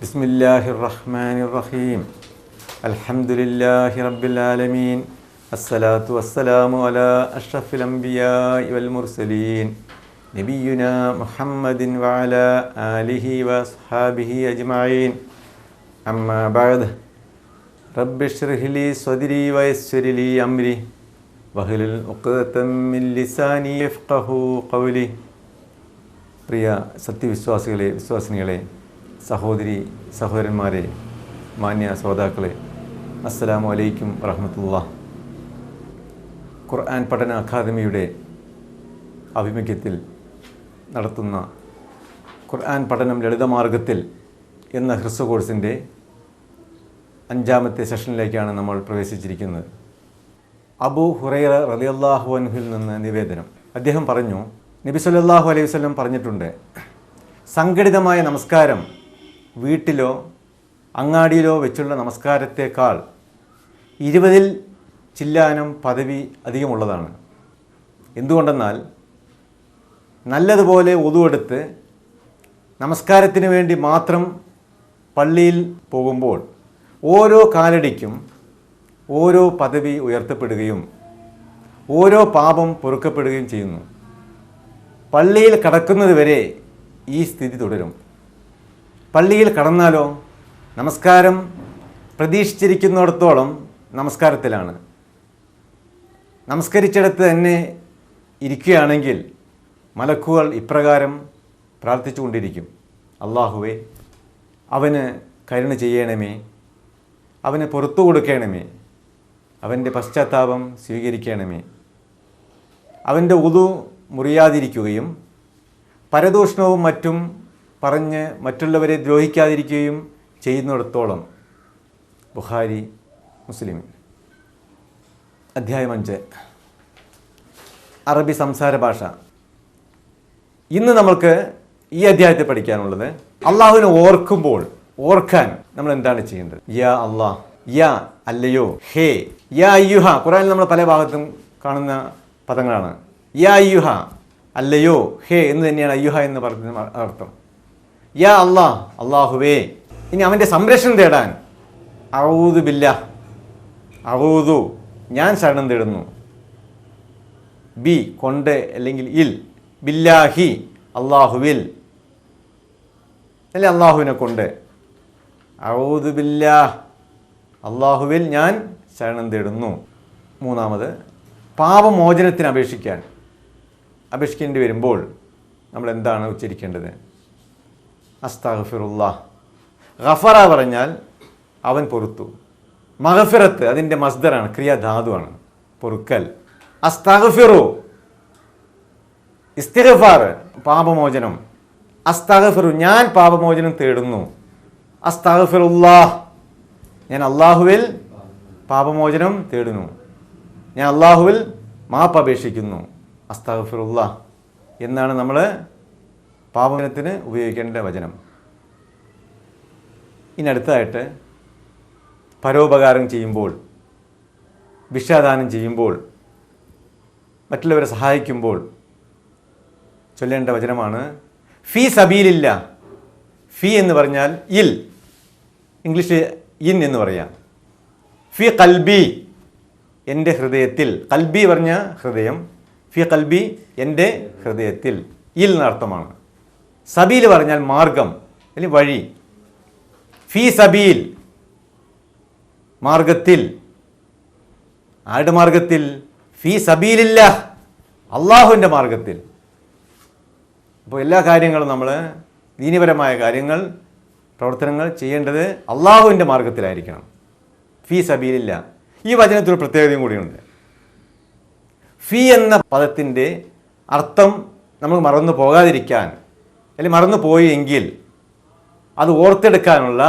ബിസ്മില്ലാഹിർ റഹ്മാനിർ റഹീം. അൽഹംദുലില്ലാഹി റബ്ബിൽ ആലമീൻ. അസ്സലാത്തു വസ്സലാമു അലാ അഷ്റഫിൽ അംബിയാഇ വൽ മുർസലീൻ നബിയുനാ മുഹമ്മദിൻ വഅലാ ആലിഹി വഅസ്ഹാബിഹി അജ്മഈൻ. അമ്മാ ബഅദ്. റബ്ബി ഇശ്റഹ് ലി സ്വദ്രി വയസ്സിർ ലി അംരി വഹ്ലുൽ ഉഖ്ദതം മിൻ ലിസാനി യഫ്ഖഹു ഖൗലി. പ്രിയ സത്യവിശ്വാസികളെ, വിശ്വാസിനികളെ, സഹോദരി സഹോദരന്മാരെ, മാന്യ ശ്രോതാക്കളെ, അസ്സലാമു അലൈക്കും വറഹ്മത്തുള്ളാഹി. ഖുർആൻ പഠന അക്കാദമിയുടെ ആഭിമുഖ്യത്തിൽ നടത്തുന്ന ഖുർആൻ പഠനം ലളിതമാർഗത്തിൽ എന്ന ഹ്രസ്വ കോഴ്സിൻ്റെ 5ാമത്തെ സെഷനിലേക്കാണ് നമ്മൾ പ്രവേശിച്ചിരിക്കുന്നത്. അബൂ ഹുറൈറ റളിയല്ലാഹു അൻഹുവിൽ നിന്ന് നിവേദനം. അദ്ദേഹം പറഞ്ഞു, നബി സല്ലല്ലാഹു അലൈഹി വസല്ലം പറഞ്ഞിട്ടുണ്ട്, സംഘടിതമായ നമസ്കാരം വീട്ടിലോ അങ്ങാടിയിലോ വെച്ചുള്ള നമസ്കാരത്തേക്കാൾ 20 ചില്ലാനം പദവി അധികമുള്ളതാണ്. എന്തുകൊണ്ടെന്നാൽ നല്ലതുപോലെ ഒതുവെടുത്ത് നമസ്കാരത്തിന് വേണ്ടി മാത്രം പള്ളിയിൽ പോകുമ്പോൾ ഓരോ കാലടിക്കും ഓരോ പദവി ഉയർത്തപ്പെടുകയും ഓരോ പാപം പൊറുക്കപ്പെടുകയും ചെയ്യുന്നു. പള്ളിയിൽ കടക്കുന്നത് വരെ ഈ സ്ഥിതി തുടരും. പള്ളിയിൽ കടന്നാലോ നമസ്കാരം പ്രതീക്ഷിച്ചിരിക്കുന്നിടത്തോളം നമസ്കാരത്തിലാണ്. നമസ്കരിച്ചിടത്ത് തന്നെ ഇരിക്കുകയാണെങ്കിൽ മലക്കുകൾ ഇപ്രകാരം പ്രാർത്ഥിച്ചു കൊണ്ടിരിക്കും: അല്ലാഹുവേ, അവന് കരുണ ചെയ്യണമേ, അവന് പുറത്തു കൊടുക്കണമേ, അവൻ്റെ പശ്ചാത്താപം സ്വീകരിക്കണമേ, അവൻ്റെ ഉദു മുറിയാതിരിക്കുകയും പരദൂഷണവും മറ്റും പറഞ്ഞ് മറ്റുള്ളവരെ ദ്രോഹിക്കാതിരിക്കുകയും ചെയ്യുന്നിടത്തോളം. ബുഖാരി, മുസ്ലിം. അധ്യായം 5. അറബി സംസാര ഭാഷ. ഇന്ന് നമ്മൾക്ക് ഈ അധ്യായത്തിൽ പഠിക്കാനുള്ളത്, അള്ളാഹുവിനെ ഓർക്കാൻ നമ്മൾ എന്താണ് ചെയ്യേണ്ടത്. യാ അള്ളാഹ്, യാ അല്ലയോ, ഹേ, യാ അയ്യുഹ. ഖുർആനിൽ നമ്മൾ പല ഭാഗത്തും കാണുന്ന പദങ്ങളാണ്. യാ അയ്യുഹ, അല്ലയോ, ഹേ എന്ന് തന്നെയാണ് അയ്യുഹ എന്ന് പറഞ്ഞ അർത്ഥം. യാ അള്ളാഹ്, അള്ളാഹുവേ. ഇനി അവൻ്റെ സംരക്ഷണം തേടാൻ അഊദു ബില്ലാഹ്, അഊദു ഞാൻ ശരണം തേടുന്നു, ബി കൊണ്ട് അല്ലെങ്കിൽ ഇൽ, ബില്ലാഹി അള്ളാഹുവിൽ, അല്ലെ അള്ളാഹുവിനെ കൊണ്ട്, അഊദു ബില്ലാഹ് അള്ളാഹുവിൽ ഞാൻ ശരണം തേടുന്നു. 3, പാപമോചനത്തിന് അപേക്ഷിക്കേണ്ടി വരുമ്പോൾ നമ്മൾ എന്താണ് ഉച്ചരിക്കേണ്ടത്? അസ്തഗ്ഫിറുല്ലാഹ്. ഗഫറ പറഞ്ഞാൽ അവൻ പൊറുത്തു. മഗ്ഫിറത്ത് അതിൻ്റെ മസ്ദറാണ്, ക്രിയാധാതുവാണ്, പൊറുക്കൽ. അസ്തഗ്ഫിറു, ഇസ്തിഗ്ഫാർ, പാപമോചനം. അസ്തഗ്ഫിറു, ഞാൻ പാപമോചനം തേടുന്നു. അസ്തഗ്ഫിറുല്ലാഹ്, ഞാൻ അള്ളാഹുവിൽ പാപമോചനം തേടുന്നു, ഞാൻ അള്ളാഹുവിൽ മാപ്പ് അപേക്ഷിക്കുന്നു. അസ്തഗ്ഫിറുല്ലാഹ് എന്നാണ് നമ്മൾ പാപമോചനത്തിന് ഉപയോഗിക്കേണ്ട വചനം. ഇനി അടുത്തതായിട്ട്, പരോപകാരം ചെയ്യുമ്പോൾ, ഭിക്ഷാദാനം ചെയ്യുമ്പോൾ, മറ്റുള്ളവരെ സഹായിക്കുമ്പോൾ ചൊല്ലേണ്ട വചനമാണ് ഫീ സബീലില്ല. ഫീ എന്ന് പറഞ്ഞാൽ ഇൽ, ഇംഗ്ലീഷ് ഇൻ എന്ന് പറയാം. ഫീ ഖൽബി, എൻ്റെ ഹൃദയത്തിൽ. ഖൽബി പറഞ്ഞ ഹൃദയം, ഫീ ഖൽബി എൻ്റെ ഹൃദയത്തിൽ, ഇൽ എന്നർത്ഥമാണ്. സബീൽ പറഞ്ഞാൽ മാർഗം അല്ലെങ്കിൽ വഴി. ഫീ സബീൽ, മാർഗത്തിൽ. ആരുടെ മാർഗത്തിൽ? ഫീ സബീലില്ല, അള്ളാഹുവിൻ്റെ മാർഗത്തിൽ. അപ്പോൾ എല്ലാ കാര്യങ്ങളും നമ്മൾ ദീനപരമായ കാര്യങ്ങൾ, പ്രവർത്തനങ്ങൾ ചെയ്യേണ്ടത് അള്ളാഹുവിൻ്റെ മാർഗത്തിലായിരിക്കണം. ഫീ സബീലില്ല. ഈ വചനത്തിലൊരു പ്രത്യേകതയും കൂടിയുണ്ട്. ഫീ എന്ന പദത്തിൻ്റെ അർത്ഥം നമ്മൾ മറന്നു പോകാതിരിക്കാൻ, അല്ലെങ്കിൽ മറന്നു പോയി എങ്കിൽ അത് ഓർത്തെടുക്കാനുള്ള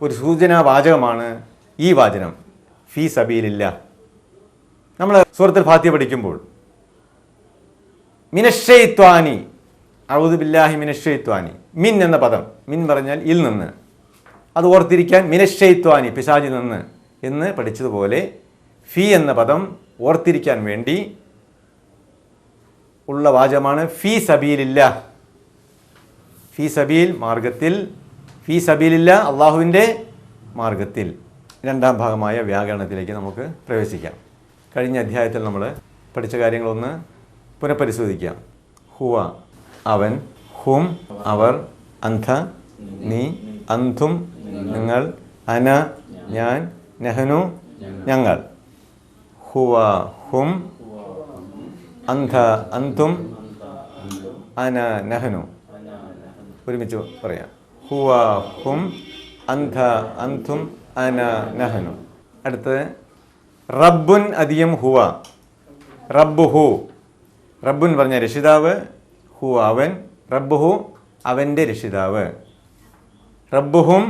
ഒരു സൂചനാ വാചകമാണ് ഈ വാചനം, ഫീ സബീലില്ല. നമ്മൾ സൂറത്തുൽ ഫാത്തിഹ പഠിക്കുമ്പോൾ മിനശ്ശൈത്വാനി, അഊദു ബില്ലാഹി മിനശ്ശൈത്വാനി, മിൻ എന്ന പദം, മിൻ പറഞ്ഞാൽ ഇൽ നിന്ന്, അത് ഓർത്തിരിക്കാൻ മിനശ്ശൈത്വാനി, പിശാചിൽ നിന്ന് എന്ന് പഠിച്ചതുപോലെ ഫീ എന്ന പദം ഓർത്തിരിക്കാൻ വേണ്ടി ഉള്ള വാചകമാണ് ഫീ സബീലില്ല. ഫീ സബീൽ, മാർഗത്തിൽ. ഫീ സബീലില്ല, അള്ളാഹുവിൻ്റെ മാർഗത്തിൽ. രണ്ടാം ഭാഗമായ വ്യാകരണത്തിലേക്ക് നമുക്ക് പ്രവേശിക്കാം. കഴിഞ്ഞ അധ്യായത്തിൽ നമ്മൾ പഠിച്ച കാര്യങ്ങളൊന്ന് പുനഃപരിശോധിക്കാം. ഹുവ അവൻ, ഹും അവർ, അന്ത നീ, അന്തും നിങ്ങൾ, അന ഞാൻ, നഹ്നു ഞങ്ങൾ. ഹുവ ഹും, അന്ത അന്തും, അന നഹ്നു. ഒരുമിച്ച് പറയാം. ഹുവ ഹും, അന്ത അന്തും, അന നഹ്നു. അടുത്തത് റബ്ബുൻ അധികം ഹുവ, റബ്ബുഹു. റബ്ബുൻ പറഞ്ഞ രക്ഷിതാവ്, ഹു അവൻ, റബ്ബുഹു അവൻ്റെ രക്ഷിതാവ്, റബ്ബുഹും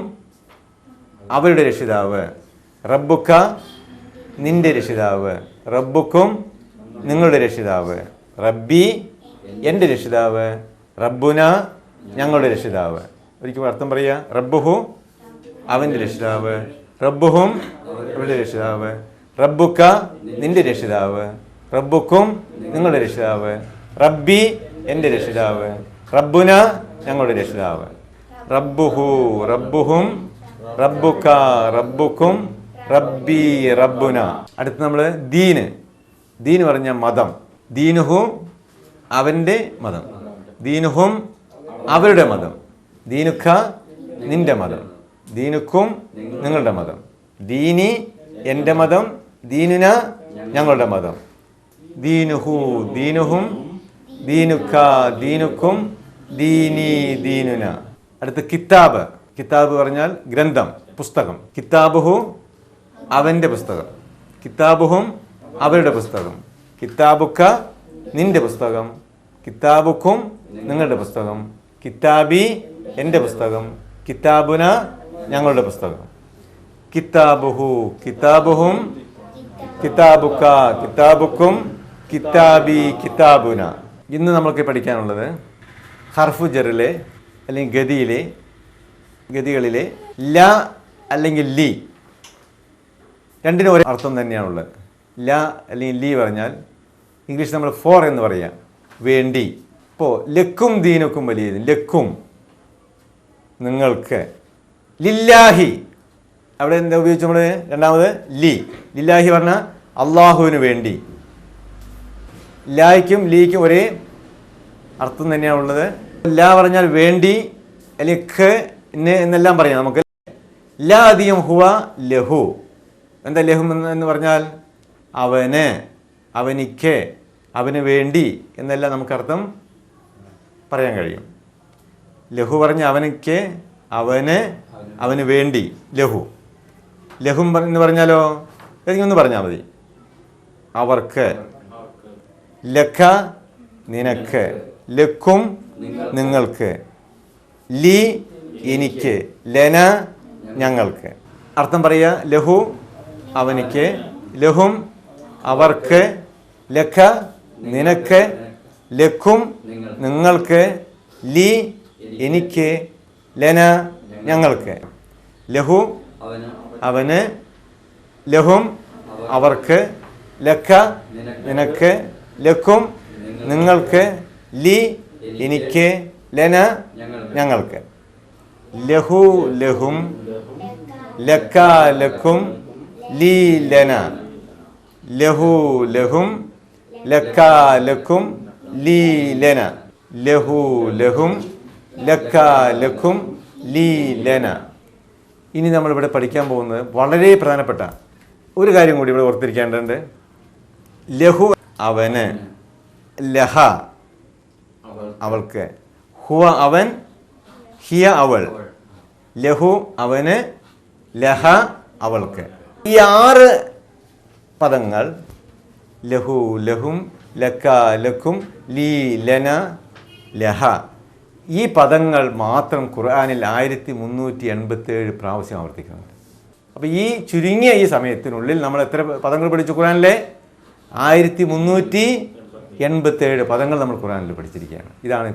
അവരുടെ രക്ഷിതാവ്, റബ്ബുക്ക നിന്റെ രക്ഷിതാവ്, റബ്ബുക്കും നിങ്ങളുടെ രക്ഷിതാവ്, റബ്ബി എൻ്റെ രക്ഷിതാവ്, റബ്ബുന ഞങ്ങളുടെ രക്ഷിതാവ്. ഒരിക്കലും അർത്ഥം പറയുക. റബ്ബുഹു അവൻ്റെ രക്ഷിതാവ്, റബ്ബുഹും അവരുടെ രക്ഷിതാവ്, റബ്ബുക്ക നിന്റെ രക്ഷിതാവ്, റബ്ബുക്കും നിങ്ങളുടെ രക്ഷിതാവ്, റബ്ബി എൻ്റെ രക്ഷിതാവ്, റബ്ബുന ഞങ്ങളുടെ രക്ഷിതാവ്. റബ്ബുഹു റബ്ബുഹും, റബ്ബുക്ക റബ്ബുക്കും, റബ്ബി റബ്ബുന. അടുത്ത് നമ്മൾ ദീന്. ദീന് പറഞ്ഞ മതം. ദീനുഹു അവൻ്റെ മതം, ദീനുഹും അവരുടെ മതം, ദീനുക്ക നിന്റെ മതം, ദീനുക്കും നിങ്ങളുടെ മതം, ദീനി എൻ്റെ മതം, ദീനുന ഞങ്ങളുടെ മതം, ദീനുഹു ദീനുഹും, ദീനുക്ക ദീനുക്കും, ദീനി ദീനുന. അടുത്ത് കിതാബ്. കിതാബ് പറഞ്ഞാൽ ഗ്രന്ഥം, പുസ്തകം. കിതാബുഹു അവൻ്റെ പുസ്തകം, കിതാബുഹും അവരുടെ പുസ്തകം, കിതാബുക്ക നിന്റെ പുസ്തകം, കിതാബുക്കും നിങ്ങളുടെ പുസ്തകം, കിതാബി എൻ്റെ പുസ്തകം, കിതാബുന ഞങ്ങളുടെ പുസ്തകം. കിതാബുഹു കിതാബുഹും, കിതാബുക്ക കിതാബുക്കും, കിതാബി കിതാബുന. ഇന്ന് നമ്മൾക്ക് പഠിക്കാനുള്ളത് ഹർഫു ജറിലെ അല്ലെങ്കിൽ ഗതികളിലെ ല അല്ലെങ്കിൽ ലി, രണ്ടിനും ഒരേ അർത്ഥം തന്നെയാണുള്ളത്. ല അല്ലെങ്കിൽ ലി പറഞ്ഞാൽ ഇംഗ്ലീഷ് നമ്മൾ ഫോർ എന്ന് പറയാം, വേണ്ടി. ഇപ്പോൾ ലക്കും ദീനുക്കും വലിയ ലക്കും നിങ്ങൾക്ക്, ലില്ലാഹി അവിടെ എന്താ ഉപയോഗിച്ചു നമ്മൾ? രണ്ടാമത് ലി. ലില്ലാഹി പറഞ്ഞാൽ അള്ളാഹുവിന് വേണ്ടി. ലായ്ക്കും ലീക്കും ഒരേ അർത്ഥം തന്നെയാണുള്ളത്. ലാ പറഞ്ഞാൽ വേണ്ടി, അല്ലെങ്കിൽ ഖ എന്നെല്ലാം പറയാം നമുക്ക്. ലാ അധികം ഹുവ ലഹു. എന്താ ലഹു എന്ന് പറഞ്ഞാൽ അവന്, അവനിക്ക്, അവന് വേണ്ടി എന്നെല്ലാം നമുക്ക് അർത്ഥം പറയാൻ കഴിയും. ലഹു പറഞ്ഞ അവനിക്ക്, അവന്, അവന് വേണ്ടി, ലഹു. ലഹും എന്ന് പറഞ്ഞാലോ ഏതെങ്കിലും ഒന്ന് പറഞ്ഞാൽ മതി. അവർക്ക്, ലഖ നിനക്ക്, ലക്കും നിങ്ങൾക്ക്, ലി എനിക്ക്, ലന ഞങ്ങൾക്ക്. അർത്ഥം പറയുക. ലഹു അവനിക്ക്, ലഹും അവർക്ക്, ലഖ നിനക്ക്, ലക്കും നിങ്ങൾക്ക്, ലി എനിക്ക്, ലന ഞങ്ങൾക്ക്. ലഹു അവന്, ലഹും അവർക്ക്, ലഖ നിനക്ക്, ലക്കും നിങ്ങൾക്ക്, ലി എനിക്ക്, ലന ഞങ്ങൾക്ക്. ലഹു ലഹും, ലക്ക ലക്കും, ലി ലന. ലഹു ലഹും, ലക്ക ലക്കും, ലി ലന. ലഹു ലഹും, ലക്ക ലക്കും, ലി ലന. ഇനി നമ്മളിവിടെ പഠിക്കാൻ പോകുന്നത് വളരെ പ്രധാനപ്പെട്ട ഒരു കാര്യം കൂടി ഇവിടെ ഓർത്തിരിക്കേണ്ടതുണ്ട്. ലഹു അവന്, ലഹ അവൾക്ക്, ഹുവ അവൻ, ഹിയ അവൾ. ലഹു അവന്, ലഹ അവൾക്ക്. ഈ 6 പദങ്ങൾ ലഹു ലഹും, ലക്ക ലക്കും, ലീ ലന, ലഹ, ഈ പദങ്ങൾ മാത്രം ഖുർആനിൽ 1387 പ്രാവശ്യം ആവർത്തിക്കുന്നുണ്ട്. അപ്പോൾ ഈ ചുരുങ്ങിയ ഈ സമയത്തിനുള്ളിൽ നമ്മൾ എത്ര പദങ്ങൾ പഠിച്ചു? ഖുർആനിലെ 1387 പദങ്ങൾ നമ്മൾ ഖുർആനിൽ പഠിച്ചിരിക്കുകയാണ്. ഇതാണ്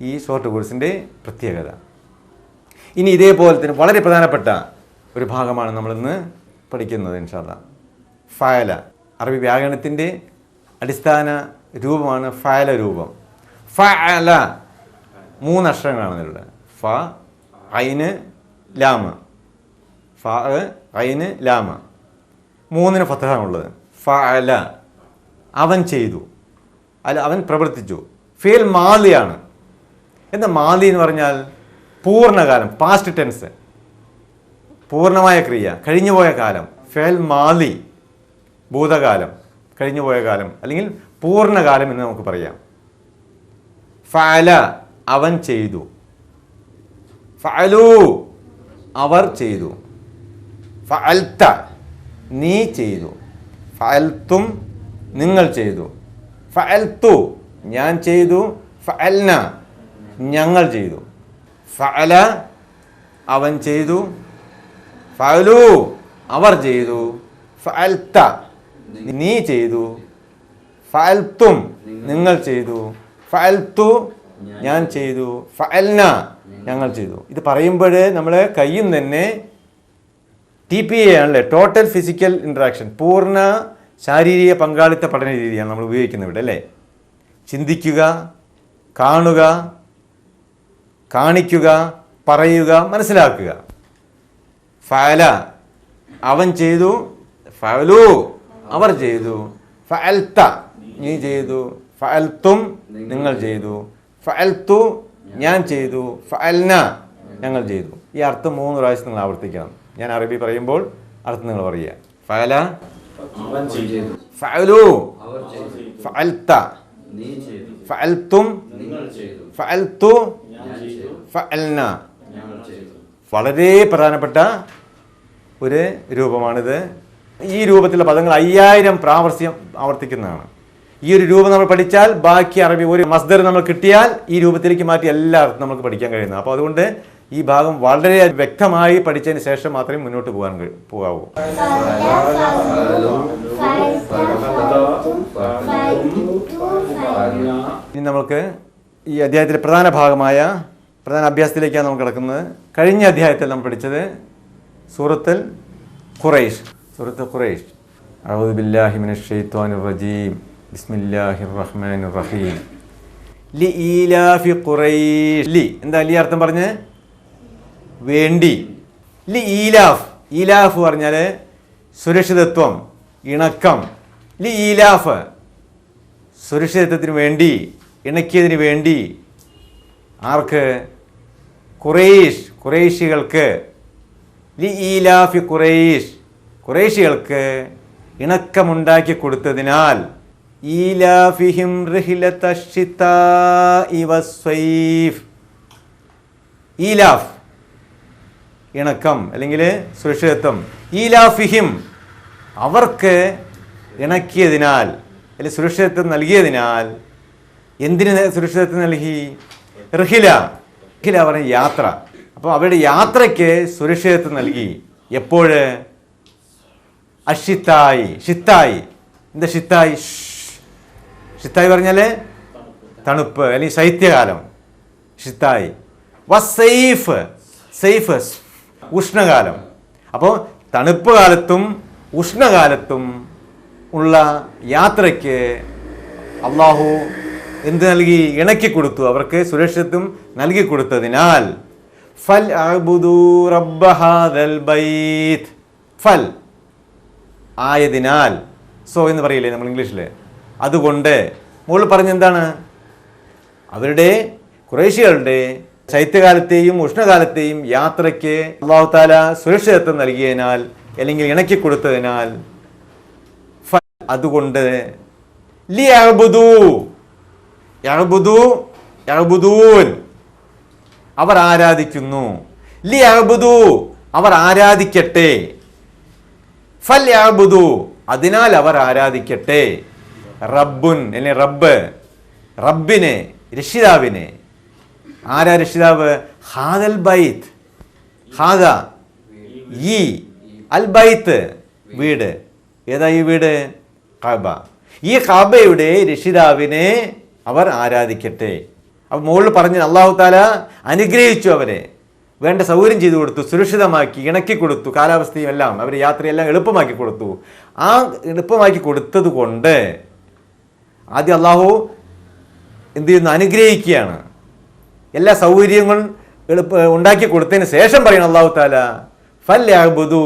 ഈ ഷോർട്ട് കോഴ്സിൻ്റെ പ്രത്യേകത. ഇനി ഇതേപോലെ തന്നെ വളരെ പ്രധാനപ്പെട്ട ഒരു ഭാഗമാണ് നമ്മളിന്ന് പഠിക്കുന്നത് ഇൻഷാ അല്ലാഹ്. ഫഅല. അറബി വ്യാകരണത്തിൻ്റെ അടിസ്ഥാന രൂപമാണ് ഫഅല രൂപം. ഫഅല 3 അക്ഷരങ്ങളാണ് ഇതിലുള്ളത്. ഫ, ഐന് ലാമ്, ഫ ഐന് ലാമ്, 3 ഫത്ഹാണുള്ളത്. ഫഅല അവൻ ചെയ്തു, അല്ല അവൻ പ്രവർത്തിച്ചു. ഫിൽ മാലിയാണ്. എന്താ മാലി എന്ന് പറഞ്ഞാൽ പൂർണ്ണകാലം, പാസ്റ്റ് ടെൻസ്, പൂർണ്ണമായ ക്രിയ, കഴിഞ്ഞുപോയ കാലം. ഫിൽ മാലി ഭൂതകാലം, കഴിഞ്ഞുപോയ കാലം, അല്ലെങ്കിൽ പൂർണ്ണകാലം എന്ന് നമുക്ക് പറയാം. ഫഅല അവൻ ചെയ്തു, ഫഅലു അവർ ചെയ്തു, ഫഅൽത നീ ചെയ്തു, ഫഅൽതും നിങ്ങൾ ചെയ്തു, ഫഅൽതു ഞാൻ ചെയ്തു, ഫഅൽന ഞങ്ങൾ ചെയ്തു, ഫഅല അവൻ ചെയ്തു, ഫഅലു അവർ ചെയ്തു, ഫഅൽത നീ ചെയ്തു, ഫഅൽതും നിങ്ങൾ ചെയ്തു, ഫഅൽതു ഞാൻ ചെയ്തു, ഫഅൽന ഞങ്ങൾ ചെയ്തു. ഇത് പറയുമ്പോൾ നമ്മൾ കയ്യും തന്നെ TPA ആണല്ലേ, ടോട്ടൽ ഫിസിക്കൽ ഇൻട്രാക്ഷൻ, പൂർണ്ണ ശാരീരിക പങ്കാളിത്ത പഠന രീതിയാണ് നമ്മൾ ഉപയോഗിക്കുന്നത് ഇവിടെ അല്ലേ. ചിന്തിക്കുക, കാണുക, കാണിക്കുക, പറയുക, മനസ്സിലാക്കുക. ഫഅല അവൻ ചെയ്തു, ഫഅലു അവർ ചെയ്തു, ഫഅൽത നീ ചെയ്തു, ഫഅൽതും നിങ്ങൾ ചെയ്തു, ഫഅൽതു ഞാൻ ചെയ്തു, ഫഅൽന ഞങ്ങൾ ചെയ്തു. ഈ അർത്ഥം 3 പ്രാവശ്യം നിങ്ങൾ ആവർത്തിക്കണം. ഞാൻ അറബി പറയുമ്പോൾ അർത്ഥം നിങ്ങൾ പറയുക. ഫഅല ഫഅലു ഫഅൽത ഫഅൽതും ഫഅൽതു ഫഅൽന. വളരെ പ്രധാനപ്പെട്ട ഒരു രൂപമാണിത്. ഈ രൂപത്തിലുള്ള പദങ്ങൾ 5000 പ്രാവശ്യം ആവർത്തിക്കുന്നതാണ്. ഈ ഒരു രൂപം നമ്മൾ പഠിച്ചാൽ ബാക്കി അറബി ഒരു മസ്ദർ നമ്മൾ കിട്ടിയാൽ ഈ രൂപത്തിലേക്ക് മാറ്റി എല്ലാ അർത്ഥം നമുക്ക് പഠിക്കാൻ കഴിയുന്നത്. അപ്പോൾ അതുകൊണ്ട് ഈ ഭാഗം വളരെ വ്യക്തമായി പഠിച്ചതിന് ശേഷം മാത്രമേ മുന്നോട്ട് പോകാവൂ. ഇനി നമുക്ക് ഈ അധ്യായത്തിലെ പ്രധാന ഭാഗമായ പ്രധാന അഭ്യാസത്തിലേക്കാണ് നമ്മൾ കിടക്കുന്നത്. കഴിഞ്ഞ അധ്യായത്തിൽ നമ്മൾ പഠിച്ചത് സൂറത്തുൽ ഖുറൈശ്. അഊദു ബില്ലാഹി മിനശ് ശൈത്വാനിർ റജീം. ബിസ്മില്ലാഹിർ റഹ്മാനിർ റഹീം. ലിഈലാഫി ഖുറൈശ്. ലി എന്താ ലി അർത്ഥം പറഞ്ഞ്? വേണ്ടി. ലിഈലാഫ്, ഈലാഫ് പറഞ്ഞാൽ സുരക്ഷിതത്വം, ഇണക്കം. ലിഈലാഫ് സുരക്ഷിതത്വത്തിന് വേണ്ടി, ഇണക്കിയതിന് വേണ്ടി. ആർക്ക്? ഖുറൈശികൾക്ക്. ലിഈലാഫി ഖുറൈശ് ഖുറൈശികൾക്ക് ഇണക്കമുണ്ടാക്കി കൊടുത്തതിനാൽ. ഈലാഫിഹിം റിഹ്ലത്തശ്ശിതാഇ വസ്സൈഫ്. ഈലാഫ് ഇണക്കം അല്ലെങ്കിൽ സുരക്ഷിതത്വം. ഈലാഫിഹിം അവർക്ക് ഇണക്കിയതിനാൽ അല്ലെങ്കിൽ സുരക്ഷിതത്വം നൽകിയതിനാൽ. എന്തിന് സുരക്ഷിതത്വം നൽകി? റിഹില പറഞ്ഞ യാത്ര. അപ്പോൾ അവരുടെ യാത്രയ്ക്ക് സുരക്ഷിതത്വം നൽകി. എപ്പോഴ്? അഷിത്തായി, ഷിത്തായി. എന്താ ഷിത്തായി? ഷിത്തായി പറഞ്ഞാൽ തണുപ്പ് അല്ലെങ്കിൽ ശൈത്യകാലം, ഷിത്തായി. വസൈഫ്, സൈഫ് ഉഷ്ണകാലം. അപ്പോൾ തണുപ്പ് കാലത്തും ഉഷ്ണകാലത്തും ഉള്ള യാത്രയ്ക്ക് അള്ളാഹു എന്ത് നൽകി? ഇണക്കി കൊടുത്തു. അവർക്ക് സുരക്ഷിതത്വം നൽകി കൊടുത്തതിനാൽ. ഫൽ അഅ്ബുദൂ റബ്ബ ഹാദൽ ബൈത്ത്. ഫൽ ആയതിനാൽ, സോ എന്ന് പറയില്ലേ നമ്മൾ ഇംഗ്ലീഷിൽ. അതുകൊണ്ട് മുകളിൽ പറഞ്ഞെന്താണ്? അവരുടെ ഖുറൈശികളുടെ ശൈത്യകാലത്തെയും ഉഷ്ണകാലത്തെയും യാത്രയ്ക്ക് അല്ലാഹു തആല സുരക്ഷിതത്വം നൽകിയതിനാൽ അല്ലെങ്കിൽ ഇണക്കി കൊടുത്തതിനാൽ. അതുകൊണ്ട് അവർ ആരാധിക്കുന്നു. അവർ ആരാധിക്കട്ടെ. ഫൽ യഅ്ബുദു അതിനാൽ അവർ ആരാധിക്കട്ടെ. റബ്ബുൻ അല്ലെങ്കിൽ റബ്ബ്, റബ്ബിനെ, രക്ഷിതാവിനെ. ആരാ രക്ഷിതാവ്? ഹാദൽ ബൈത്ത്. ഹാദ ഈ, അൽ ബൈത്ത് വീട്. ഏതാ ഈ വീട്? കഅബ. ഈ കഅബയുടെ രക്ഷിതാവിനെ അവർ ആരാധിക്കട്ടെ. അപ്പോൾ മുകളിൽ പറഞ്ഞ് അല്ലാഹു തആല അനുഗ്രഹിച്ചു, അവരെ വേണ്ട സൗകര്യം ചെയ്തു കൊടുത്തു, സുരക്ഷിതമാക്കി, ഇണക്കി കൊടുത്തു, കാലാവസ്ഥയും എല്ലാം അവർ യാത്രയെല്ലാം എളുപ്പമാക്കി കൊടുത്തു. ആ എളുപ്പമാക്കി കൊടുത്തത് കൊണ്ട് ആദ്യം അല്ലാഹു എന്ത് ചെയ്യുന്നു? അനുഗ്രഹിക്കുകയാണ്. എല്ലാ സൗകര്യങ്ങളും ഉണ്ടാക്കി കൊടുത്തതിന് ശേഷം പറയണം അല്ലാഹു തആല ഫൽയഅ്ബുദു,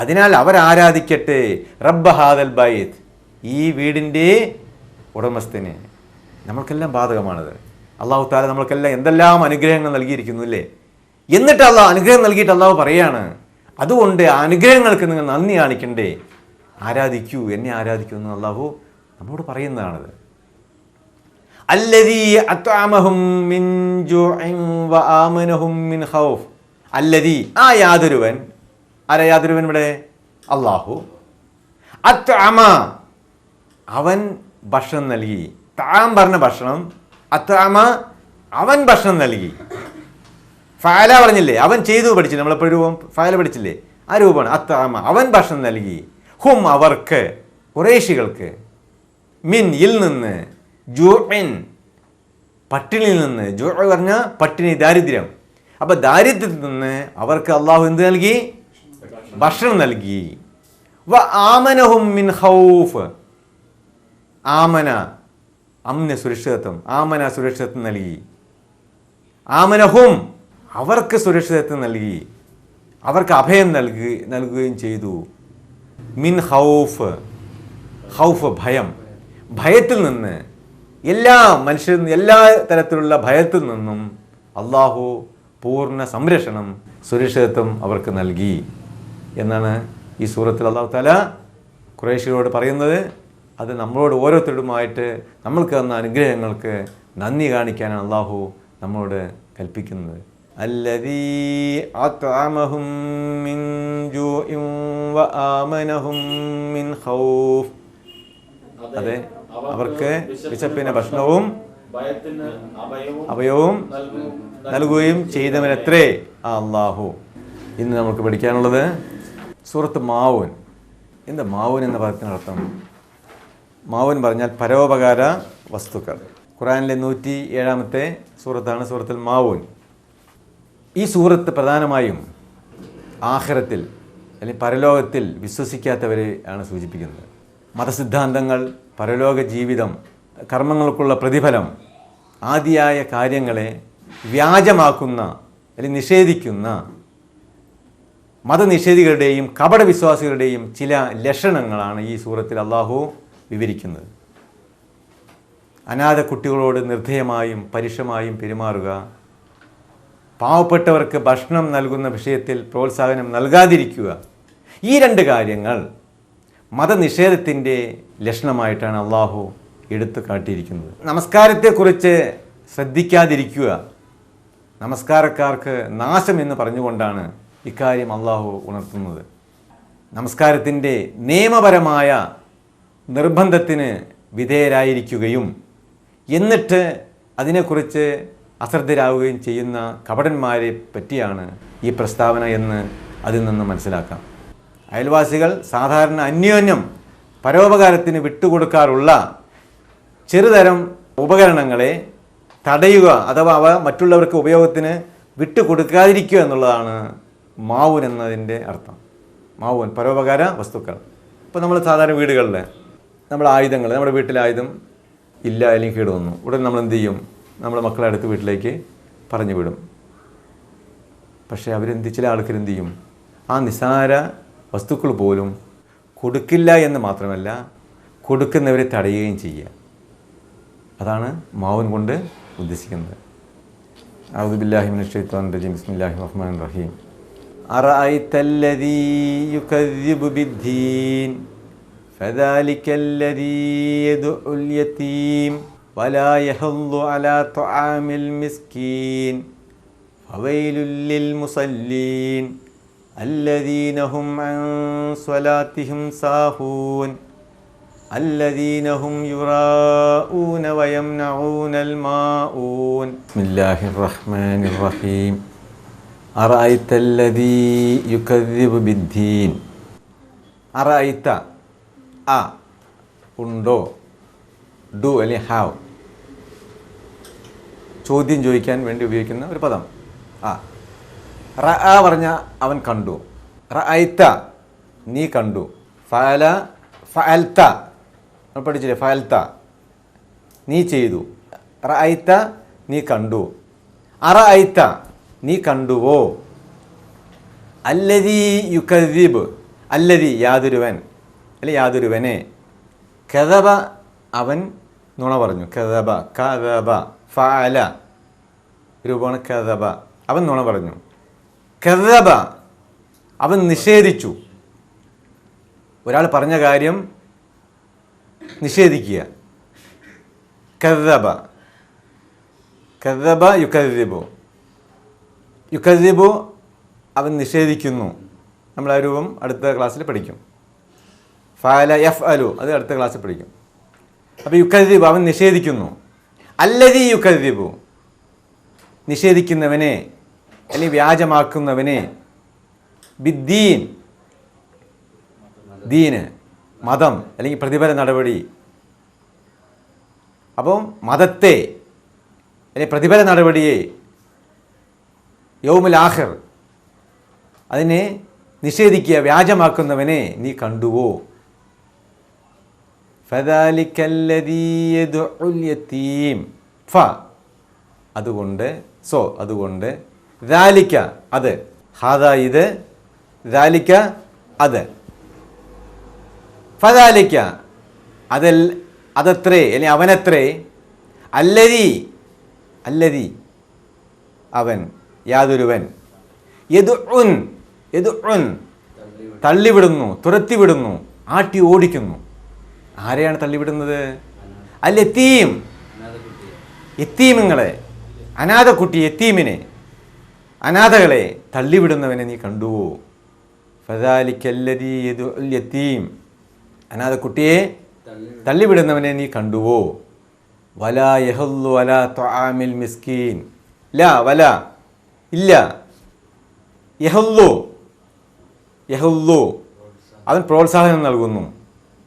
അതിനാൽ അവരാരാധിക്കട്ടെ റബ്ബ ഹാദൽ ബൈത്ത്, ഈ വീടിൻ്റെ ഉടമസ്ഥനെ. നമ്മൾക്കെല്ലാം ബാധകമാണത്. അല്ലാഹു തആല നമ്മൾക്കെല്ലാം എന്തെല്ലാം അനുഗ്രഹങ്ങൾ നൽകിയിരിക്കുന്നു അല്ലേ? എന്നിട്ട് അല്ലാഹു അനുഗ്രഹം നൽകിയിട്ട് അല്ലാഹു പറയാണ്, അതുകൊണ്ട് ആ അനുഗ്രഹങ്ങൾക്ക് നിങ്ങൾ നന്ദി കാണിക്കണ്ടേ, ആരാധിക്കൂ, എന്നെ ആരാധിക്കൂ എന്ന് അല്ലാഹു നമ്മോട് പറയുന്നതാണത്. അല്ലദീ അത്അമഹും മിൻ ജൂഇൻ വആമനഹും മിൻ ഖൗഫ്. അല്ലദീ, ആ യാതൊരുവൻ, ആരാ യാതൊരുവൻ ഇവിടെ? അല്ലാഹു. അത്അമ, അവൻ ഭക്ഷണം നൽകി. താം പറഞ്ഞ ഭക്ഷണം, അത്അമ അവൻ ഭക്ഷണം നൽകി. ഫഅല പറഞ്ഞില്ലേ, അവൻ ചെയ്തു പഠിച്ചില്ലേ, നമ്മളെപ്പോൾ രൂപം ഫഅല പഠിച്ചില്ലേ, ആ രൂപമാണ് അത്അമ, അവൻ ഭക്ഷണം നൽകി. ഹും അവർക്ക്, ഖുറൈശികൾക്ക്, മിൻ ഇൽ നിന്ന്, ജൂഇൻ പട്ടിണിയിൽ നിന്ന്, ജൂ പറഞ്ഞ പട്ടിണി, ദാരിദ്ര്യം. അപ്പൊ ദാരിദ്ര്യത്തിൽ നിന്ന് അവർക്ക് അള്ളാഹു എന്ത് നൽകി? ഭക്ഷണം നൽകി. വ ആമനഹും മിൻ ഖൗഫ്, ആമന അമ്ന സുരക്ഷിതത്വം, ആമന സുരക്ഷിതത്വം നൽകി. ആമനഹും അവർക്ക് സുരക്ഷിതത്വം നൽകി, അവർക്ക് അഭയം നൽകുകയും ചെയ്തു. മിൻ ഖൗഫ്, ഖൗഫ് ഭയം, ഭയത്തിൽ നിന്ന്, എല്ലാ മനുഷ്യരും എല്ലാ തരത്തിലുള്ള ഭയത്തിൽ നിന്നും അള്ളാഹു പൂർണ്ണ സംരക്ഷണം, സുരക്ഷിതത്വം അവർക്ക് നൽകി എന്നാണ് ഈ സൂറത്തിൽ അല്ലാഹു തആല ഖുറൈശികളോട് പറയുന്നത്. അത് നമ്മളോട് ഓരോരുത്തരുമായിട്ട് നമ്മൾക്ക് തന്ന അനുഗ്രഹങ്ങൾക്ക് നന്ദി കാണിക്കാനാണ് അള്ളാഹു നമ്മോട് കൽപ്പിക്കുന്നത്. അല്ലദീ അത്അമഹും മിൻ ജൂഇൻ വആമനഹും മിൻ ഖൗഫ്. അതെ, അവർക്ക് വിശപ്പിന് ഭക്ഷണവും അഭയവും നൽകുകയും ചെയ്തവനത്രേ ആ അല്ലാഹു. ഇന്ന് നമുക്ക് പഠിക്കാനുള്ളത് സൂറത്ത് മാഊൻ. എന്താ മാഊൻ എന്ന പദത്തിനർത്ഥം? മാഊൻ പറഞ്ഞാൽ പരോപകാര വസ്തുക്കൾ. ഖുർആനിലെ 107-ാമത്തെ സൂറത്താണ് സൂറത്തുൽ മാഊൻ. ഈ സൂറത്ത് പ്രധാനമായും ആഖിറത്തിൽ അല്ലെങ്കിൽ പരലോകത്തിൽ വിശ്വസിക്കാത്തവരെ ആണ് സൂചിപ്പിക്കുന്നത്. മതസിദ്ധാന്തങ്ങൾ, പരലോക ജീവിതം, കർമ്മങ്ങൾക്കുള്ള പ്രതിഫലം ആദിയായ കാര്യങ്ങളെ വ്യാജമാക്കുന്ന അല്ലെങ്കിൽ നിഷേധിക്കുന്ന മതനിഷേധികളുടെയും കപടവിശ്വാസികളുടെയും ചില ലക്ഷണങ്ങളാണ് ഈ സൂറത്തിൽ അള്ളാഹു വിവരിക്കുന്നത്. അനാഥ കുട്ടികളോട് നിർദ്ധയമായും പരുഷമായും പെരുമാറുക, പാവപ്പെട്ടവർക്ക് ഭക്ഷണം നൽകുന്ന വിഷയത്തിൽ പ്രോത്സാഹനം നൽകാതിരിക്കുക, ഈ രണ്ട് കാര്യങ്ങൾ മതനിഷേധത്തിൻ്റെ ലക്ഷണമായിട്ടാണ് അള്ളാഹു എടുത്തു കാട്ടിയിരിക്കുന്നത്. നമസ്കാരത്തെക്കുറിച്ച് ശ്രദ്ധിക്കാതിരിക്കുക, നമസ്കാരക്കാർക്ക് നാശം എന്ന് പറഞ്ഞുകൊണ്ടാണ് ഇക്കാര്യം അള്ളാഹു ഉണർത്തുന്നത്. നമസ്കാരത്തിൻ്റെ നിയമപരമായ നിർബന്ധത്തിന് വിധേയരായിരിക്കുകയും എന്നിട്ട് അതിനെക്കുറിച്ച് അശ്രദ്ധരാകുകയും ചെയ്യുന്ന കപടന്മാരെ പറ്റിയാണ് ഈ പ്രസ്താവന എന്ന് അതിൽ നിന്ന് മനസ്സിലാക്കാം. അയൽവാസികൾ സാധാരണ അന്യോന്യം പരോപകാരത്തിന് വിട്ടുകൊടുക്കാറുള്ള ചെറുതരം ഉപകരണങ്ങളെ തടയുക അഥവാ അവ മറ്റുള്ളവർക്ക് ഉപയോഗത്തിന് വിട്ടുകൊടുക്കാതിരിക്കുക എന്നുള്ളതാണ് മാഊൻ എന്നതിൻ്റെ അർത്ഥം. മാഊൻ പരോപകാര വസ്തുക്കൾ. ഇപ്പോൾ നമ്മൾ സാധാരണ വീടുകളിൽ നമ്മുടെ ആയുധങ്ങൾ, നമ്മുടെ വീട്ടിലെ ആയുധം ഇല്ല അല്ലെങ്കിൽ കേട് വന്നു, ഉടൻ നമ്മൾ എന്ത് ചെയ്യും? നമ്മുടെ മക്കളെ അടുത്ത് വീട്ടിലേക്ക് പറഞ്ഞു വിടും. പക്ഷേ ചില ആൾക്കാർ എന്ത് ചെയ്യും? ആ നിസ്സാര വസ്തുക്കൾ പോലും കൊടുക്കില്ല എന്ന് മാത്രമല്ല, കൊടുക്കുന്നവരെ തടയുകയും ചെയ്യുക. അതാണ് മാഊൻ കൊണ്ട് ഉദ്ദേശിക്കുന്നത്. അഊദു ബില്ലാഹി മിനശ് ശൈത്വാനിർ റജീം. ബിസ്മില്ലാഹിർ റഹ്മാനിർ റഹീം. അറഅയ്തല്ലദീ യുകദ്ദിബു ബിദ്ദീൻ ഫദാലിക്കല്ലദീ യദ്ഉൽ യതീം വലാ യഹുദ്ദു അലാ തുആമിൽ മിസ്കീൻ ഫവൈലുൽ ലിൽ മുസല്ലീൻ الذين هم عن صلاتهم ساهون الذين هم يراءون ويمنعون الماعون بسم الله الرحمن الرحيم أرأيت الذي يكذب بالدين أرأيت ഉണ്ടോ, ഡു അല്ലെങ്കിൽ ഹാവ്, ചോദ്യം ചോദിക്കാൻ വേണ്ടി ഉപയോഗിക്കുന്ന ഒരു പദം. റഅ പറഞ്ഞ അവൻ കണ്ടു, റഅയ്ത നീ കണ്ടു, ഫഅല ഫഅൽത നമ്മൾ പഠിച്ചില്ലേ, ഫഅൽത നീ ചെയ്തു, റഅയ്ത നീ കണ്ടു, അറഅയ്ത നീ കണ്ടുവോ? അല്ലദീ യുകദ്ദിബ്, അല്ലദീ യാതൊരുവൻ, അല്ലെ യാതൊരുവനെ, കദബ അവൻ നുണ പറഞ്ഞു, കദബ കദബ ഫഅല രൂപമാണ് കദബ, അവൻ നുണ പറഞ്ഞു. കദബ അവൻ നിഷേധിച്ചു, ഒരാൾ പറഞ്ഞ കാര്യം നിഷേധിക്കുക. കദബ കദബ യുകദ്ദിബു, യുകദ്ദിബു അവൻ നിഷേധിക്കുന്നു. നമ്മൾ ആ രൂപം അടുത്ത ക്ലാസ്സിൽ പഠിക്കും. ഫഅല യഫ്അലു അത് അടുത്ത ക്ലാസ്സിൽ പഠിക്കും. അപ്പോൾ യുകദ്ദിബു അവൻ നിഷേധിക്കുന്നു. അല്ലദീ യുകദ്ദിബു നിഷേധിക്കുന്നവനെ അല്ലെങ്കിൽ വ്യാജമാക്കുന്നവനെ, ബിദ്ദീൻ ദീന് മതം അല്ലെങ്കിൽ പ്രതിഫല നടപടി. അപ്പം മതത്തെ അല്ലെങ്കിൽ പ്രതിഫല നടപടിയെ, യൗമുൽ ആഖിർ അതിനെ നിഷേധിക്കുക, വ്യാജമാക്കുന്നവനെ നീ കണ്ടുവോ? ഫദാലിക്കല്ലദീ യദ്ഉൽ യതീം, അതുകൊണ്ട് അതുകൊണ്ട്, ദാലിക അത്, ഹാദാ ഇത്, ദാലിക അത്, ഫദാലിക അതത്രേ അല്ലെങ്കിൽ അവനത്രേ, അല്ലദീ അവൻ, യാതൊരുവൻ, യദ്ഉൻ തള്ളിവിടുന്നു, തുരത്തിവിടുന്നു, ആട്ടി ഓടിക്കുന്നു. ആരെയാണ് തള്ളിവിടുന്നത്? അൽ യതീം യതീമുകളെ, അനാഥ കുട്ടി, യതീമിനെ, അനാഥകളെ തള്ളിവിടുന്നവനെ നീ കണ്ടുവോ? ഫദാലിക്കല്ലദീ യദ്ഉൽ യതീം, അനാഥ കുട്ടിയെ തള്ളിവിടുന്നവനെ നീ കണ്ടുവോ? വലാ യഹുല്ലു വലാ തുആമിൽ മിസ്കീൻ, വല ഇല്ല, യഹുല്ലു അവൻ പ്രോത്സാഹനം നൽകുന്നു,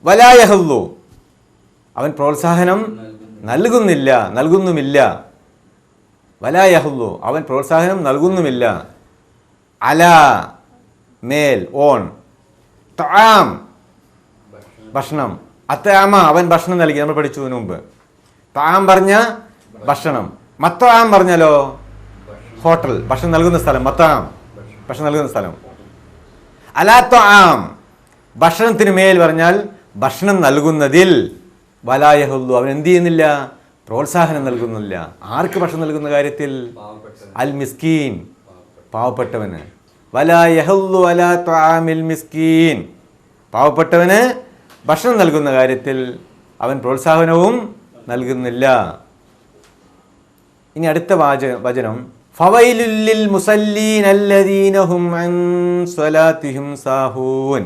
വലാ യഹുല്ലു അവൻ പ്രോത്സാഹനം നൽകുന്നുമില്ല, വലാ യഹുല്ലു അവൻ പ്രോത്സാഹനം നൽകുന്നുമില്ല, അലാ മേൽ, ഓൺ, തആം ഭക്ഷണം, അത്തആമ അവൻ ഭക്ഷണം നൽകി, നമ്മൾ പഠിച്ചു മുമ്പ്. തആം പറഞ്ഞ ഭക്ഷണം, മത്തആം പറഞ്ഞാലോ ഹോട്ടൽ, ഭക്ഷണം നൽകുന്ന സ്ഥലം, മത്തആം ഭക്ഷണം നൽകുന്ന സ്ഥലം. അലാ തആം ഭക്ഷണത്തിന് മേൽ പറഞ്ഞാൽ ഭക്ഷണം നൽകുന്നതിൽ, വലാ യഹുല്ലു അവൻ എന്ത് ചെയ്യുന്നില്ല? പ്രോത്സാഹനം നൽകുന്നില്ല. ആർക്ക് ഭക്ഷണം നൽകുന്ന കാര്യത്തിൽ? അൽ മിസ്കീൻ പാവപ്പെട്ടവന്. വലാ യഹുല്ലു വലാ തുആമിൽ മിസ്കീൻ പാവപ്പെട്ടവന് ഭക്ഷണം നൽകുന്ന കാര്യത്തിൽ അവൻ പ്രോത്സാഹനവും നൽകുന്നില്ല. ഇനി അടുത്ത വചനം, ഫവൈലുൽ ലിൽ മുസല്ലീൻ അല്ലദീന ഹും അൻ സ്വലാത്തിഹിം സാഹൂൻ.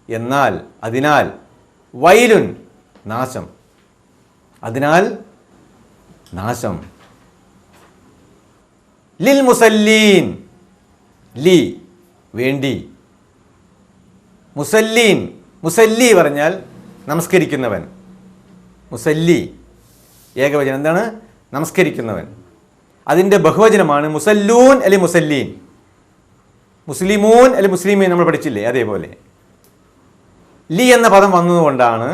എന്നാൽ, അതിനാൽ, വൈലുൻ നാശം, അതിനാൽ നാശം, ലിൽ മുസല്ലീൻ വേണ്ടി, മുസല്ലി പറഞ്ഞാൽ നമസ്കരിക്കുന്നവൻ, മുസല്ലി ഏകവചനം എന്താണ്? നമസ്കരിക്കുന്നവൻ. അതിൻ്റെ ബഹുവചനമാണ് മുസല്ലൂൻ അല്ലെങ്കിൽ മുസല്ലീൻ, മുസ്ലിമൂൻ അല്ലെങ്കിൽ മുസ്ലിമീൻ നമ്മൾ പഠിച്ചില്ലേ, അതേപോലെ ലി എന്ന പദം വന്നതുകൊണ്ടാണ്,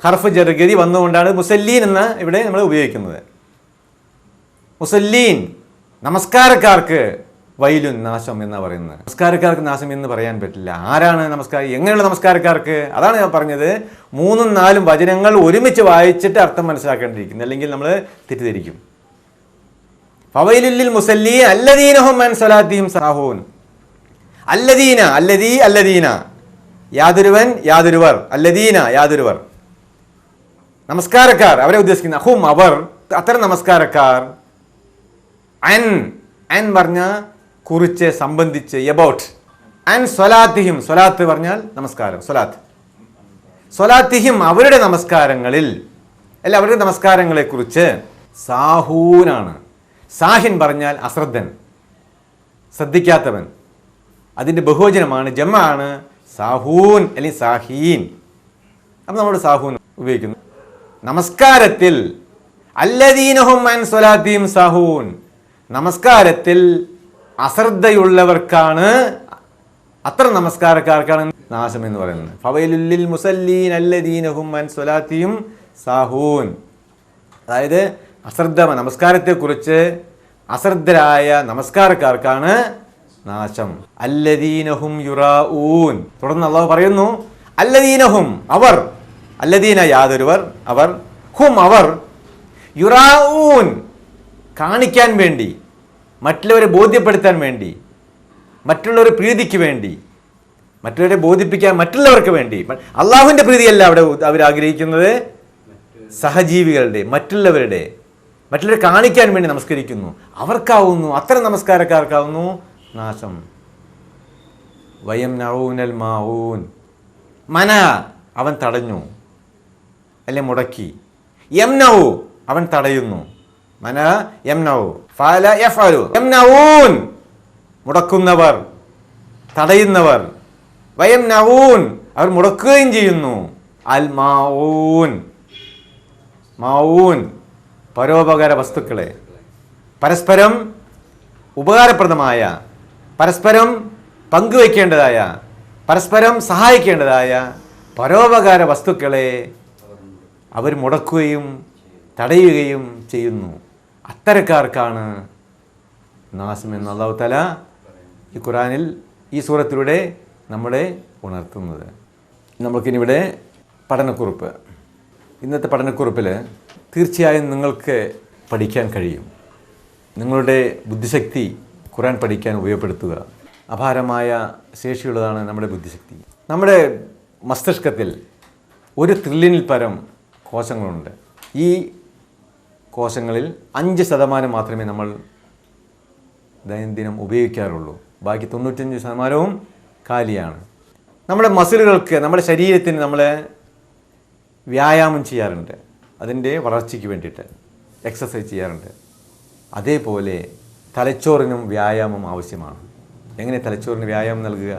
ഹർഫ് ജർഗതി വന്നുകൊണ്ടാണ് മുസല്ലീൻ എന്ന ഇവിടെ നമ്മൾ ഉപയോഗിക്കുന്നത്. മുസല്ലീൻ നമസ്കാരക്കാർക്ക് വൈലുൻ നാശം എന്നാണ് പറയുന്നത്. നമസ്കാരക്കാർക്ക് നാശം എന്ന് പറയാൻ പറ്റില്ല. ആരാണ് നമസ്കാരം? എങ്ങനെയുള്ള നമസ്കാരക്കാർക്ക്? അതാണ് ഞാൻ പറഞ്ഞത്. 3ഉം 4ഉം വചനങ്ങൾ ഒരുമിച്ച് വായിച്ചിട്ട് അർത്ഥം മനസ്സിലാക്കേണ്ടിയിരിക്കുന്നു, അല്ലെങ്കിൽ നമ്മൾ തെറ്റിദ്ധരിക്കും. ഫവൈലുൽ ലിൽ മുസല്ലീൻ അല്ലദീന ഹും അൻ സ്വലാത്തിഹിം സാഹൂൻ. അല്ലദീന യാതൊരുവൻ, യാതൊരുവർ, അല്ലദീന യാതൊരുവർ, നമസ്കാരക്കാർ അവരെ ഉദ്ദേശിക്കുന്ന, ഹും അവർ, അത്തരം നമസ്കാരക്കാർ, അൻ പറഞ്ഞ കുറിച്ച്, സംബന്ധിച്ച്, എബൌട്ട്, അൻ സ്വലാത്തിഹിം, സ്വലാത്ത് പറഞ്ഞാൽ നമസ്കാരം, സ്വലാത്തിഹിം അവരുടെ നമസ്കാരങ്ങളിൽ, അല്ല അവരുടെ നമസ്കാരങ്ങളെ കുറിച്ച്, സാഹൂനാണ്. സാഹിൻ പറഞ്ഞാൽ അശ്രദ്ധൻ, ശ്രദ്ധിക്കാത്തവൻ. അതിൻ്റെ ബഹുവചനമാണ്, ജമാണ് സാഹൂൻ അല്ലെങ്കിൽ സാഹീൻ. അപ്പം നമ്മൾ സാഹൂൻ ഉപയോഗിക്കുന്നു. നമസ്കാരത്തിൽ അല്ലദീനഹും അൻ സ്വലാത്തിഹിം സാഹൂൻ, നമസ്കാരത്തിൽ അശ്രദ്ധയുള്ളവർക്കാണ്, അത്ര നമസ്കാരക്കാർക്കാണ് നാശം എന്ന് പറയുന്നത്. ഫവൈലുൽ ലിൽ മുസല്ലീൻ അല്ലദീന ഹും അൻ സ്വലാത്തിഹിം സാഹൂൻ. അതായത് നമസ്കാരത്തെക്കുറിച്ച് അശ്രദ്ധരായ നമസ്കാരക്കാർക്കാണ് നാശം. അല്ലദീനഹും യുറാഊൻ. തുടർന്ന് അല്ലാഹു പറയുന്നു, അല്ലദീനഹും അവർ, അല്ലദീന യാതൊരുവർ, അവർ, ഹും അവർ, യുറാഊൻ കാണിക്കാൻ വേണ്ടി, മറ്റുള്ളവരെ ബോധ്യപ്പെടുത്താൻ വേണ്ടി, മറ്റുള്ളവരെ പ്രീതിക്ക് വേണ്ടി, മറ്റുള്ളവരെ ബോധിപ്പിക്കാൻ മറ്റുള്ളവർക്ക് വേണ്ടി. അള്ളാഹുവിൻ്റെ പ്രീതിയല്ല അവിടെ അവർ ആഗ്രഹിക്കുന്നത്, സഹജീവികളുടെ, മറ്റുള്ളവരെ കാണിക്കാൻ വേണ്ടി നമസ്കരിക്കുന്നു. അവർക്കാവുന്നു, അത്തരം നമസ്കാരക്കാർക്കാവുന്നു നാശം. വയംനഊനൽ മാഊൻ. മന അവൻ തടഞ്ഞു, അല്ലെ മുടക്കി. യംനഊ അവൻ തടയുന്നു. മന യംനഊ ഫഅല യഫഅലു. യംനഊൻ മുടക്കുന്നവർ, തടയുന്നവർ. വയംനഊൻ അവർ മുടക്കുകയും ചെയ്യുന്നു. അൽ മാഊൻ, മാഊൻ പരോപകാര വസ്തുക്കളെ, പരസ്പരം ഉപകാരപ്രദമായ, പരസ്പരം പങ്കുവയ്ക്കേണ്ടതായ, പരസ്പരം സഹായിക്കേണ്ടതായ പരോപകാര വസ്തുക്കളെ അവർ മുടക്കുകയും തടയുകയും ചെയ്യുന്നു. അത്തരക്കാർക്കാണ് നാശം എന്ന് അല്ലാഹു തആല ഈ ഖുർആനിൽ, ഈ സൂറത്തിലൂടെ നമ്മളെ ഉണർത്തുന്നത്. നമുക്കിനിവിടെ പഠനക്കുറിപ്പ്. ഇന്നത്തെ പഠനക്കുറിപ്പിൽ തീർച്ചയായും നിങ്ങൾക്ക് പഠിക്കാൻ കഴിയും. നിങ്ങളുടെ ബുദ്ധിശക്തി ഖുർആൻ പഠിക്കാൻ ഉപയോഗപ്പെടുത്തുക. അപാരമായ ശേഷിയുള്ളതാണ് നമ്മുടെ ബുദ്ധിശക്തി. നമ്മുടെ മസ്തിഷ്കത്തിൽ 1 ട്രില്യണിൽ പരം കോശങ്ങളുണ്ട്. ഈ കോശങ്ങളിൽ 5% മാത്രമേ നമ്മൾ ദൈനംദിനം ഉപയോഗിക്കാറുള്ളൂ. ബാക്കി 95% കാലിയാണ്. നമ്മുടെ മസിലുകൾക്ക്, നമ്മുടെ ശരീരത്തിന് നമ്മൾ വ്യായാമം ചെയ്യാറുണ്ട്, അതിൻ്റെ വളർച്ചയ്ക്ക് വേണ്ടിയിട്ട് എക്സസൈസ് ചെയ്യാറുണ്ട്. അതേപോലെ തലച്ചോറിനും വ്യായാമം ആവശ്യമാണ്. എങ്ങനെ തലച്ചോറിന് വ്യായാമം നൽകുക?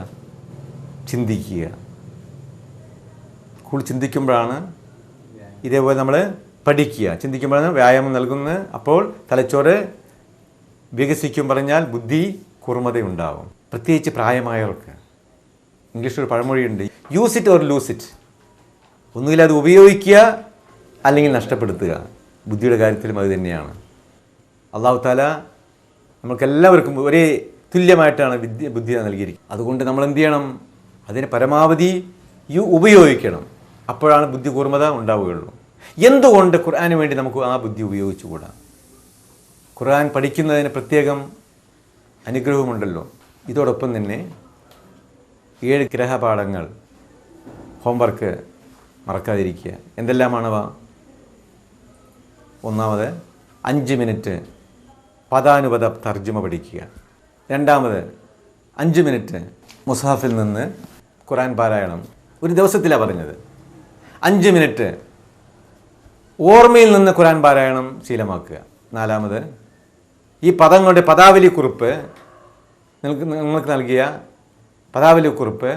ചിന്തിക്കുക. കൂടുതൽ ചിന്തിക്കുമ്പോഴാണ് ഇതേപോലെ നമ്മൾ പഠിക്കുക. ചിന്തിക്കുമ്പോഴാണ് വ്യായാമം നൽകുന്നത്. അപ്പോൾ തലച്ചോറ് വികസിക്കും. പറഞ്ഞാൽ ബുദ്ധി കൂർമ്മതയുണ്ടാവും. പ്രത്യേകിച്ച് പ്രായമായവർക്ക്. ഇംഗ്ലീഷിൽ പഴമൊഴിയുണ്ട്, use it or lose it. ഒന്നുകിൽ അത് ഉപയോഗിക്കുക, അല്ലെങ്കിൽ നഷ്ടപ്പെടുത്തുക. ബുദ്ധിയുടെ കാര്യത്തിലും അത് തന്നെയാണ്. അല്ലാഹു തആല നമുക്കെല്ലാവർക്കും ഒരേ തുല്യമായിട്ടാണ് ബുദ്ധി നൽകിയിരിക്കുന്നത്. അതുകൊണ്ട് നമ്മൾ എന്ത് ചെയ്യണം? അതിനെ പരമാവധി ഉപയോഗിക്കണം. അപ്പോഴാണ് ബുദ്ധി കൂർമ്മത ഉണ്ടാവുകയുള്ളൂ. എന്തുകൊണ്ട് ഖുർആന് വേണ്ടി നമുക്ക് ആ ബുദ്ധി ഉപയോഗിച്ചുകൂടാ? ഖുർആൻ പഠിക്കുന്നതിന് പ്രത്യേകം അനുഗ്രഹമുണ്ടല്ലോ. ഇതോടൊപ്പം തന്നെ 7 ഗ്രഹപാഠങ്ങൾ, ഹോംവർക്ക് മറക്കാതിരിക്കുക. എന്തെല്ലാമാണവ? ഒന്നാമത് 5 മിനിറ്റ് പദാനുപദ തർജ്ജമ പഠിക്കുക. രണ്ടാമത് 5 മിനിറ്റ് മുസ്ഹഫിൽ നിന്ന് ഖുർആൻ പാരായണം. ഒരു ദിവസത്തിലാണ് പറഞ്ഞത്. 5 മിനിറ്റ് ഓർമ്മയിൽ നിന്ന് ഖുർആൻ പാരായണം ശീലമാക്കുക. നാലാമത് ഈ പദങ്ങളുടെ പദാവലി കുറിപ്പ്, നിങ്ങൾക്ക് നൽകിയ പദാവലി കുറിപ്പ്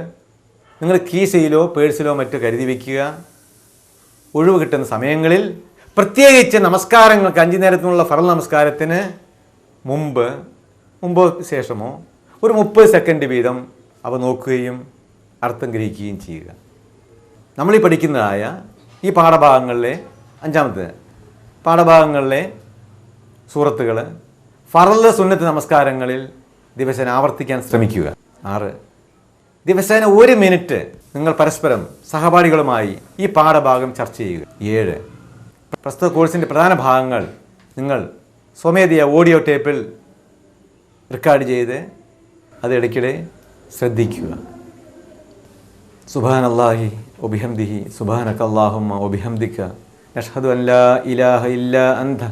നിങ്ങൾ കീശയിലോ പേഴ്സിലോ മറ്റോ കരുതി വയ്ക്കുക. ഒഴിവ് കിട്ടുന്ന സമയങ്ങളിൽ, പ്രത്യേകിച്ച് നമസ്കാരങ്ങൾക്ക് 5 നേരത്തിനുള്ള ഫർള് നമസ്കാരത്തിന് മുമ്പോ ശേഷമോ ഒരു 30 സെക്കൻഡ് വീതം അവ നോക്കുകയും അർത്ഥം ഗ്രഹിക്കുകയും ചെയ്യുക. നമ്മളീ പഠിക്കുന്നതായ ഈ പാഠഭാഗങ്ങളിലെ 5-ാമത്തെ പാഠഭാഗങ്ങളിലെ സൂറത്തുകൾ ഫർള് സുന്നത്ത് നമസ്കാരങ്ങളിൽ ദിവസേന ആവർത്തിക്കാൻ ശ്രമിക്കുക. 6, ദിവസേന 1 മിനിറ്റ് നിങ്ങൾ പരസ്പരം സഹപാഠികളുമായി ഈ പാഠഭാഗം ചർച്ച ചെയ്യുക. 7, പ്രസ്തുത കോഴ്സിൻ്റെ പ്രധാന ഭാഗങ്ങൾ നിങ്ങൾ സ്വമേധയാ ഓഡിയോ ടേപ്പിൽ റെക്കോർഡ് ചെയ്ത് അത് ഇടയ്ക്കിടെ ശ്രദ്ധിക്കുക. സുബ്ഹാനല്ലാഹി വബിഹംദിഹി സുബ്ഹാനക അല്ലാഹുമ്മ വബിഹംദിക നഷ്ഹദു അൻ ലാ ഇലാഹ ഇല്ലാ അൻത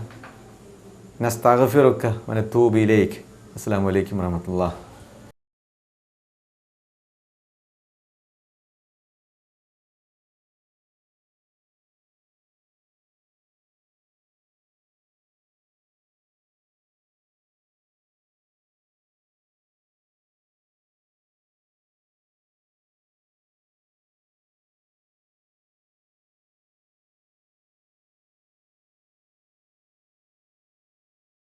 നസ്തഗ്ഫിറുക വനതൂബു ഇലൈക്. അസ്സലാമു അലൈക്കും വറഹ്മത്തുള്ളാഹി.